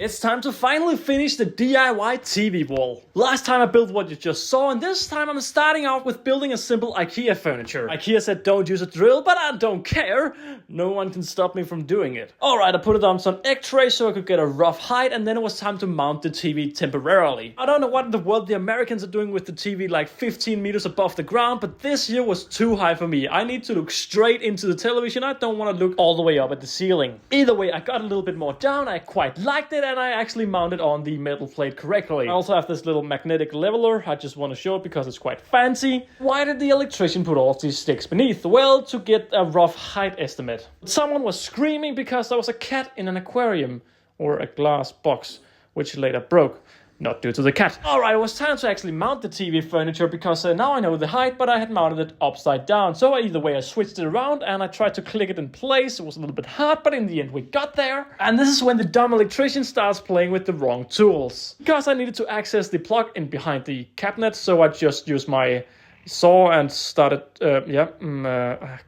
It's time to finally finish the DIY TV wall. Last time I built what you just saw, and this time I'm starting out with building a simple IKEA furniture. IKEA said don't use a drill, but I don't care. No one can stop me from doing it. Alright, I put it on some egg trays so I could get a rough height, and then it was time to mount the TV temporarily. I don't know what in the world the Americans are doing with the TV like 15 meters above the ground, but this here was too high for me. I need to look straight into the television. I don't want to look all the way up at the ceiling. Either way, I got a little bit more down. I quite liked it, and I actually mounted on the metal plate correctly. I also have this little magnetic leveler. I just want to show it because it's quite fancy. Why did the electrician put all these sticks beneath? Well, to get a rough height estimate. Someone was screaming because there was a cat in an aquarium or a glass box, which later broke. Not due to the cat. Alright, it was time to actually mount the TV furniture because now I know the height, but I had mounted it upside down. So either way I switched it around and I tried to click it in place. It was a little bit hard, but in the end we got there. And this is when the dumb electrician starts playing with the wrong tools. Because I needed to access the plug in behind the cabinet, so I just used my saw and started,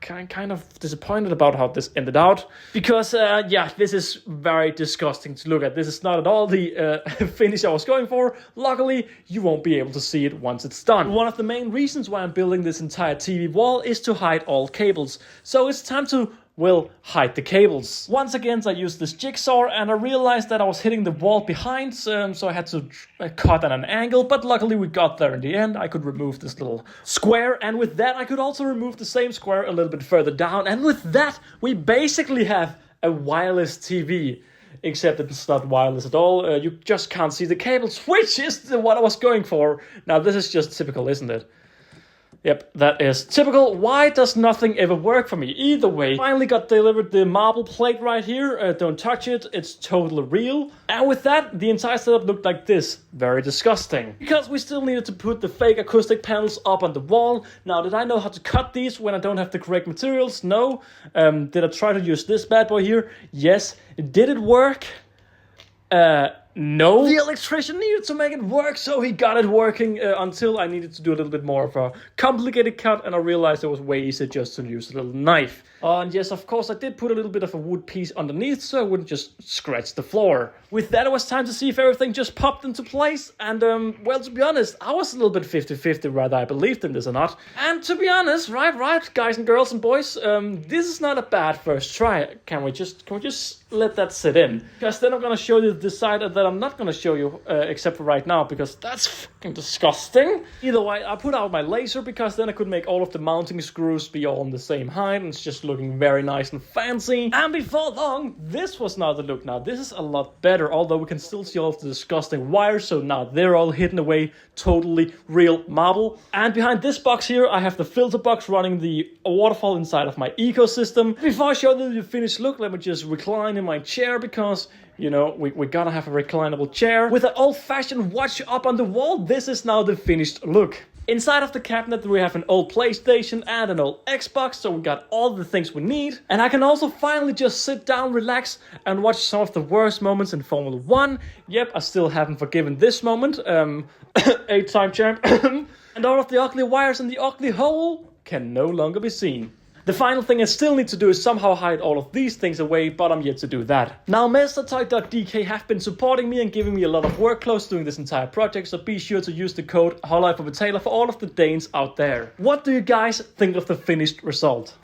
kind of disappointed about how this ended out. Because, this is very disgusting to look at. This is not at all the finish I was going for. Luckily, you won't be able to see it once it's done. One of the main reasons why I'm building this entire TV wall is to hide all cables. So it's time to hide the cables. Once again, I used this jigsaw and I realized that I was hitting the wall behind, so I had to cut at an angle, but luckily we got there in the end. I could remove this little square, and with that I could also remove the same square a little bit further down, and with that we basically have a wireless TV. Except it's not wireless at all. You just can't see the cables, which is what I was going for. Now this is just typical, isn't it? Yep, that is typical. Why does nothing ever work for me? Either way, finally got delivered the marble plate right here. Don't touch it, it's totally real. And with that, the entire setup looked like this. Very disgusting. Because we still needed to put the fake acoustic panels up on the wall. Now, did I know how to cut these when I don't have the correct materials? No. Did I try to use this bad boy here? Yes. Did it work? No. The electrician needed to make it work, so he got it working until I needed to do a little bit more of a complicated cut, and I realized it was way easier just to use a little knife. And yes, of course, I did put a little bit of a wood piece underneath so I wouldn't just scratch the floor. With that, it was time to see if everything just popped into place, and well, to be honest, I was a little bit 50-50 whether I believed in this or not. And to be honest, right, guys and girls and boys, this is not a bad first try. Can we just let that sit in? Because then I'm gonna show you the side that I'm not gonna show you, except for right now, because that's fucking disgusting. Either way, I put out my laser because then I could make all of the mounting screws be all on the same height, and it's just looking very nice and fancy. And before long, this was now the look. Now this is a lot better, although we can still see all of the disgusting wires, so now they're all hidden away, totally real marble. And behind this box here, I have the filter box running the waterfall inside of my ecosystem. Before I show you the finished look, let me just recline in my chair, because you know, we gotta have a reclinable chair. With an old-fashioned watch up on the wall, this is now the finished look. Inside of the cabinet we have an old PlayStation and an old Xbox, so we got all the things we need. And I can also finally just sit down, relax, and watch some of the worst moments in Formula 1. Yep, I still haven't forgiven this moment. 8-time champ. And all of the ugly wires in the ugly hole can no longer be seen. The final thing I still need to do is somehow hide all of these things away, but I'm yet to do that. Now, MasterToy.dk have been supporting me and giving me a lot of work clothes doing this entire project, so be sure to use the code HOLLIFE for all of the Danes out there. What do you guys think of the finished result?